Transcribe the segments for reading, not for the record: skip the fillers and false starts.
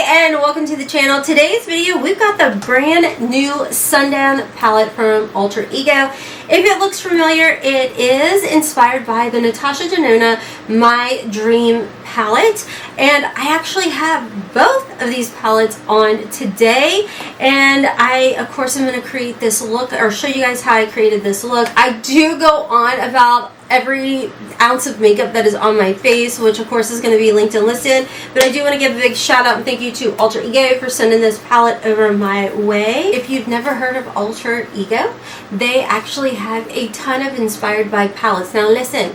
and welcome to the channel. Today's video, we've got the brand new Sundown palette from Alter Ego. If it looks familiar, it is inspired by the Natasha Denona My Dream palette, and I actually have both of these palettes on today, and I of course am going to create this look, or show you guys how I created this look. I do go on about every ounce of makeup that is on my face, which of course is going to be linked and listed, but I do want to give a big shout out and thank you to Alter Ego for sending this palette over my way. If you've never heard of Alter Ego, they actually have a ton of inspired by palettes. Now listen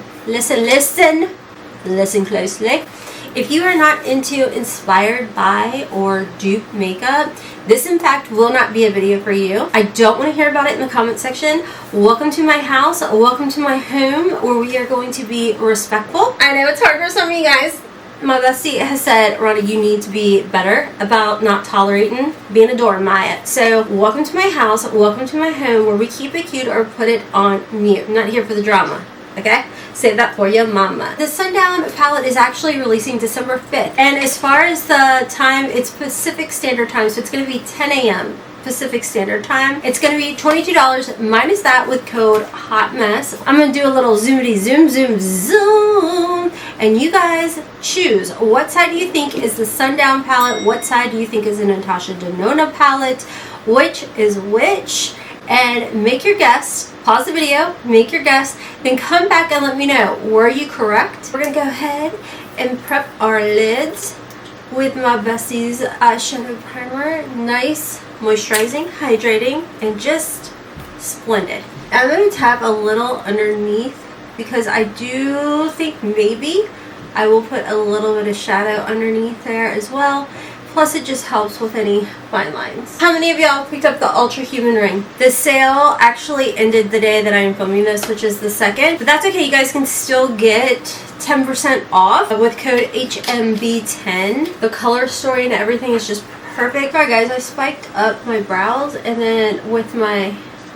closely. If you are not into inspired by or dupe makeup, this in fact will not be a video for you. I don't want to hear about it in the comment section. Welcome to my house, welcome to my home, where we are going to be respectful. I know it's hard for some of you guys. My bestie has said, Ronnie, you need to be better about not tolerating being a doormat. So welcome to my house, welcome to my home, where we keep it cute or put it on mute. I'm not here for the drama, okay? Save that for your mama. The Sundown palette is actually releasing December 5th. And as far as the time, it's Pacific Standard Time. So it's going to be 10 a.m. Pacific Standard Time. It's going to be $22 minus that with code HOTMESS. I'm going to do a little zoomity zoom. And you guys choose. What side do you think is the Sundown palette? What side do you think is the Natasha Denona palette? Which is which? And make your guess. Pause the video, make your guess, then come back and let me know. Were you correct? We're going to go ahead and prep our lids with my bestie's eyeshadow primer. Nice, moisturizing, hydrating, and just splendid. I'm going to tap a little underneath because I do think maybe I will put a little bit of shadow underneath there as well. Plus it just helps with any fine lines. How many of y'all picked up the Ultra Human Ring? The sale actually ended the day that I am filming this, which is the 2nd. But that's okay, you guys can still get 10% off with code HMB10. The color story and everything is just perfect. Alright guys, I spiked up my brows, and then with my,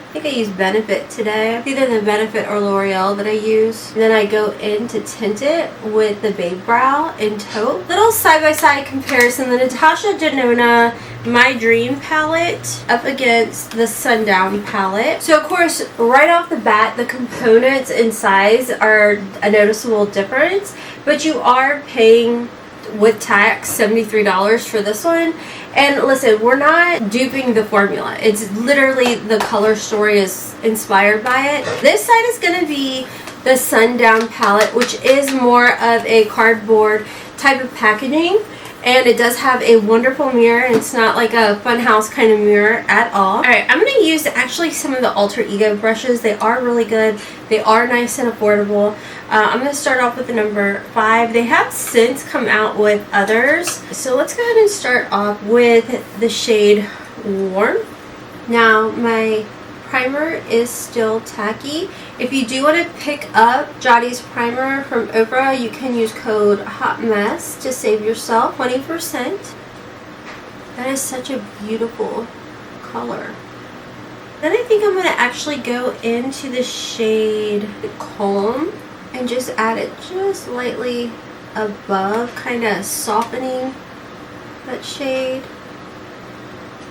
I think I used Benefit today. It's either the Benefit or L'Oreal that I use. And then I go in to tint it with the Babe Brow in Taupe. Little side-by-side comparison. The Natasha Denona My Dream palette up against the Sundown palette. So of course, right off the bat, the components and size are a noticeable difference. But you are paying with tax $73 for this one. And listen, we're not duping the formula. It's literally the color story is inspired by it. This side is going to be the Sundown palette, which is more of a cardboard type of packaging. And it does have a wonderful mirror. And it's not like a funhouse kind of mirror at all. Alright, I'm going to use actually some of the Alter Ego brushes. They are really good. They are nice and affordable. I'm going to start off with the number 5. They have since come out with others. So let's go ahead and start off with the shade Warm. Now my primer is still tacky. If you do want to pick up Jottie's primer from Oprah, you can use code HOTMESS to save yourself 20%. That is such a beautiful color. Then I think I'm going to actually go into the shade Calm and just add it just lightly above, kind of softening that shade,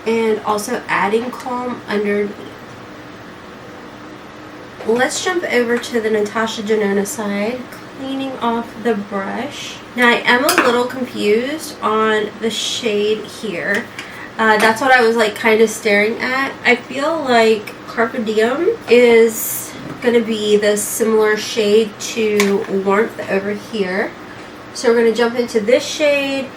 and also adding Calm underneath. Let's jump over to the Natasha Denona side, cleaning off the brush. Now I am a little confused on the shade here. That's what I was like kind of staring at. I feel like Carpe Diem is going to be the similar shade to Warmth over here. So we're going to jump into this shade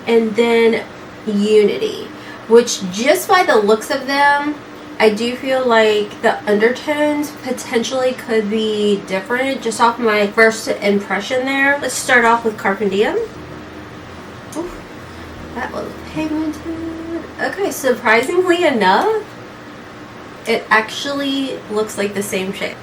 and then Unity, which just by the looks of them, I do feel like the undertones potentially could be different just off my first impression there. Let's start off with Carpe Diem. Ooh, that was pigmented. Okay, surprisingly enough, it actually looks like the same shade.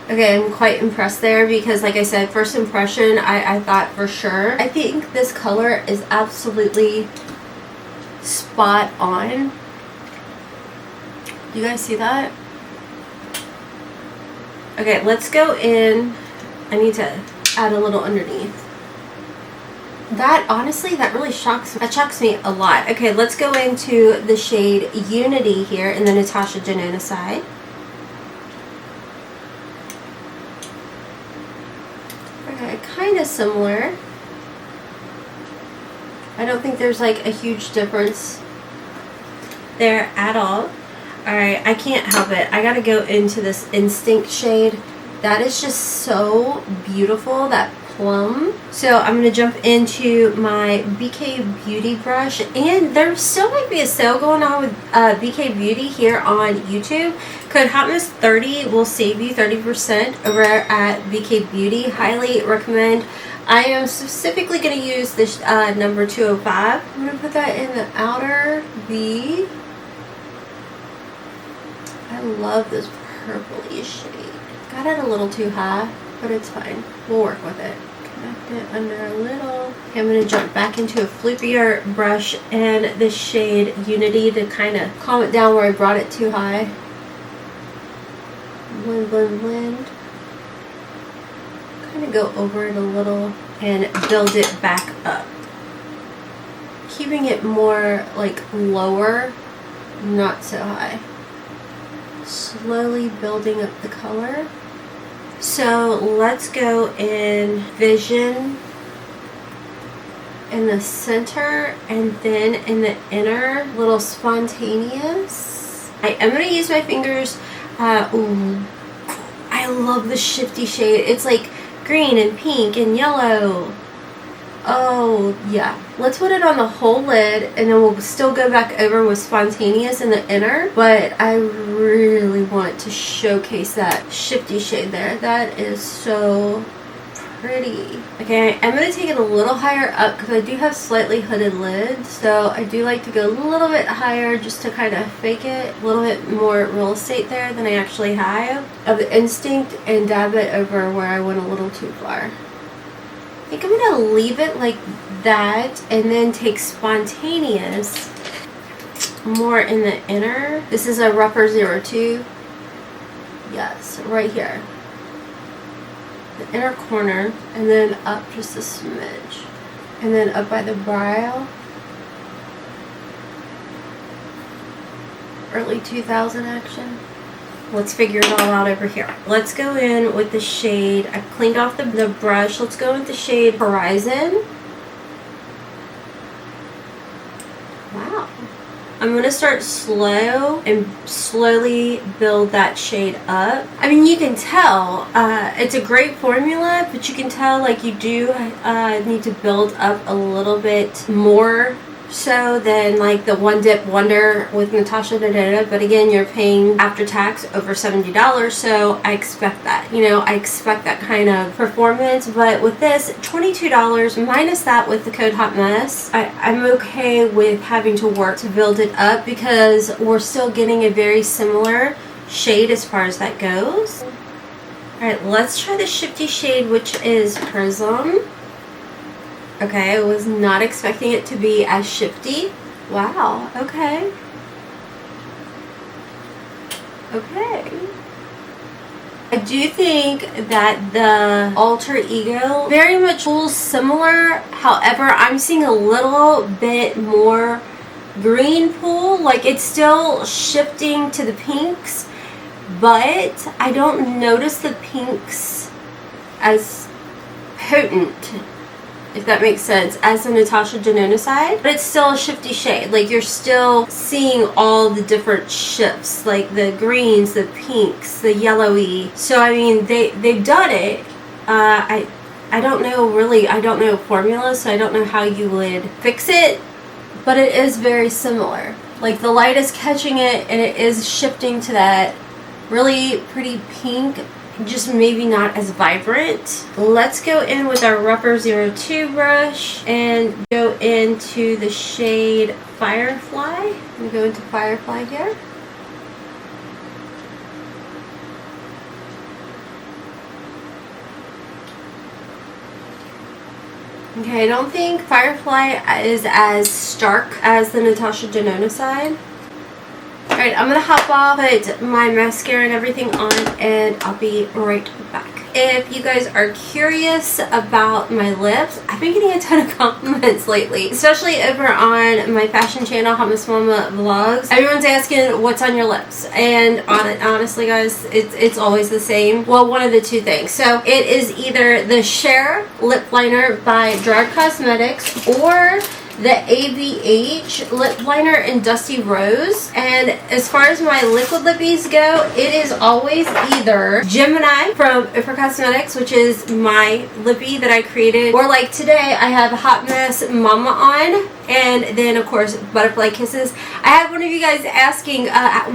Okay, I'm quite impressed there because like I said, first impression, I thought for sure. I think this color is absolutely spot on. You guys see that? Okay, let's go in. I need to add a little underneath. That, honestly, that really shocks me a lot. Okay, let's go into the shade Unity here in the Natasha Denona side. Okay, kind of similar. I don't think there's like a huge difference there at all. Alright, I can't help it. I gotta go into this Instinct shade. That is just so beautiful, that plum. So I'm going to jump into my BK Beauty brush, and there still might be a sale going on with BK Beauty here on YouTube. Code HOTMESS30 will save you 30% over at BK Beauty. Highly recommend. I am specifically going to use this number 205. I'm going to put that in the outer V. I love this purpley shade. Got it a little too high, but it's fine. We'll work with it. Connect it under a little. Okay, I'm going to jump back into a floopier brush and the shade Unity to kind of calm it down where I brought it too high. Blend, blend, blend. Kind of go over it a little and build it back up. Keeping it more like lower, not so high. Slowly building up the color. So let's go in Vision in the center and then in the inner, little Spontaneous. I am going to use my fingers. Ooh, I love the shifty shade. It's like green and pink and yellow. Oh yeah, let's put it on the whole lid and then we'll still go back over with Spontaneous in the inner, but I really want to showcase that shifty shade there. That is so pretty. Okay, I'm going to take it a little higher up because I do have slightly hooded lids, so I do like to go a little bit higher just to kind of fake it. A little bit more real estate there than I actually have of the Instinct and dab it over where I went a little too far. I think I'm going to leave it like that and then take Spontaneous more in the inner. This is a Rougher 02. Yes, right here. The inner corner, and then up just a smidge. And then up by the brow. Early 2000 action. Let's figure it all out over here. Let's go in with the shade. I cleaned off the brush. Let's go with the shade Horizon. Wow. I'm going to start slow and slowly build that shade up. I mean, you can tell it's a great formula, but you can tell like you do need to build up a little bit more so than like the One Dip Wonder with Natasha Denona, but again, you're paying after tax over $70, so I expect that. You know, I expect that kind of performance, but with this, $22 minus that with the code HOTMESS, I'm okay with having to work to build it up because we're still getting a very similar shade as far as that goes. Alright, let's try the shifty shade, which is Prism. Okay, I was not expecting it to be as shifty. Wow, okay. Okay. I do think that the Alter Ego very much feels similar. However, I'm seeing a little bit more green pool. Like it's still shifting to the pinks, but I don't notice the pinks as potent, if that makes sense, as the Natasha Denona side. But it's still a shifty shade. Like you're still seeing all the different shifts, like the greens, the pinks, the yellowy. So I mean, they've done it. I don't know really. I don't know formula, so I don't know how you would fix it. But it is very similar. Like the light is catching it, and it is shifting to that really pretty pink. Just maybe not as vibrant. Let's go in with our Rougher 02 brush and go into the shade Firefly. I'm going to go into Firefly here. Okay, I don't think Firefly is as stark as the Natasha Denona side. Alright, I'm going to hop off, put my mascara and everything on, and I'll be right back. if you guys are curious about my lips. I've been getting a ton of compliments lately, especially over on my fashion channel, Hot Mess Momma Vlogs. Everyone's asking what's on your lips, and honestly guys, it's always the same. Well, one of the two things. So it is either the Share lip liner by Dry Cosmetics or the AVH lip liner in Dusty Rose. And as far as my liquid lippies go, it is always either Gemini from For Cosmetics, which is my lippy that I created, or like today I have Hot Mess Momma on, and then of course Butterfly Kisses. I had one of you guys asking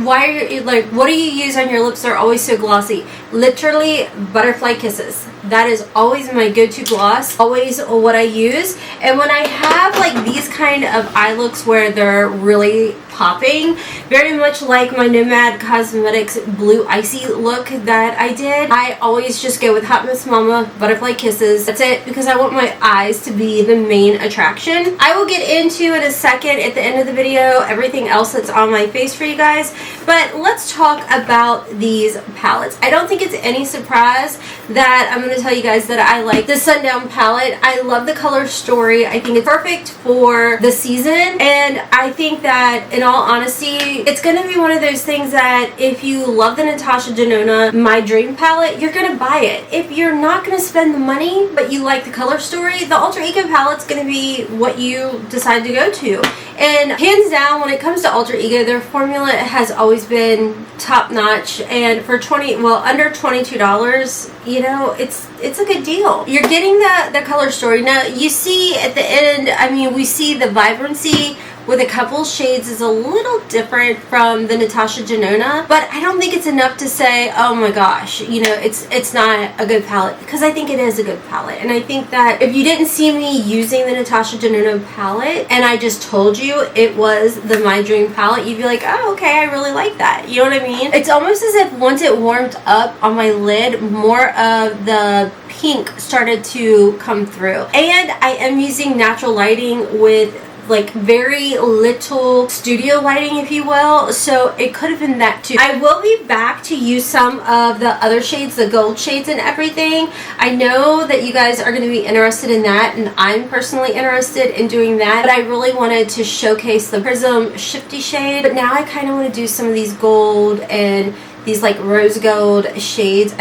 why are you, like, what do you use on your lips? They're always so glossy. Literally Butterfly Kisses. That is always my go-to gloss, always what I use. And when I have like these kind of eye looks where they're really popping, very much like my Nomad Cosmetics Blue Icy look that I did, I always just go with Hot Mess Momma Butterfly Kisses. That's it, because I want my eyes to be the main attraction. I will get into in a second at the end of the video everything else that's on my face for you guys, but let's talk about these palettes. I don't think it's any surprise that I'm going to tell you guys that I like the Sundown palette. I love the color story. I think it's perfect for the season, and I think that in all honesty, it's going to be one of those things that if you love the Natasha Denona My Dream palette, you're going to buy it. If you're not going to spend the money but you like the color story, the Alter Ego palette's going to be what you decide to go to. And hands down, when it comes to Alter Ego, their formula has always been top notch, and for under $22, you know, it's a good deal. You're getting the color story. Now you see at the end, I mean, we see the vibrancy with a couple shades is a little different from the Natasha Denona, but I don't think it's enough to say, oh my gosh, you know, it's not a good palette, because I think it is a good palette. And I think that if you didn't see me using the Natasha Denona palette and I just told you it was the My Dream palette, you'd be like, oh, okay, I really like that. You know what I mean? It's almost as if once it warmed up on my lid, more of the pink started to come through. And I am using natural lighting with like very little studio lighting, if you will, so it could have been that too. I will be back to use some of the other shades, the gold shades and everything. I know that you guys are going to be interested in that, and I'm personally interested in doing that, but I really wanted to showcase the Prism Shifty shade, but now I kind of want to do some of these gold and these like rose gold shades.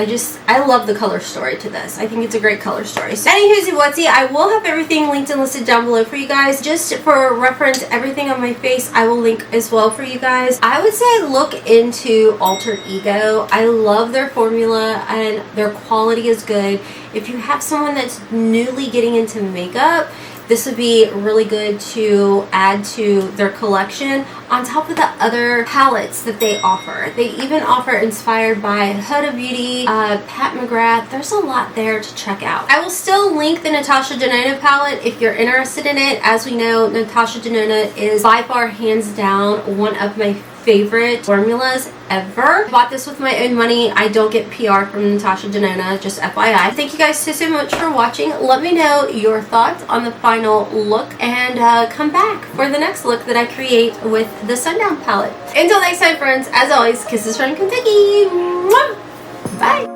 I love the color story to this. I think it's a great color story. So anywho's whatsy, I will have everything linked and listed down below for you guys. Just for reference, everything on my face I will link as well for you guys. I would say look into Alter Ego. I love their formula and their quality is good. If you have someone that's newly getting into makeup, this would be really good to add to their collection on top of the other palettes that they offer. They even offer inspired by Huda Beauty, Pat McGrath. There's a lot there to check out. I will still link the Natasha Denona palette if you're interested in it. As we know, Natasha Denona is by far hands down one of my favorite formulas ever. I bought this with my own money. I don't get PR from Natasha Denona, just FYI. Thank you guys so much for watching. Let me know your thoughts on the final look, and come back for the next look that I create with the Sundown palette. Until next time, friends, as always, kisses from Kentucky. Mwah! Bye!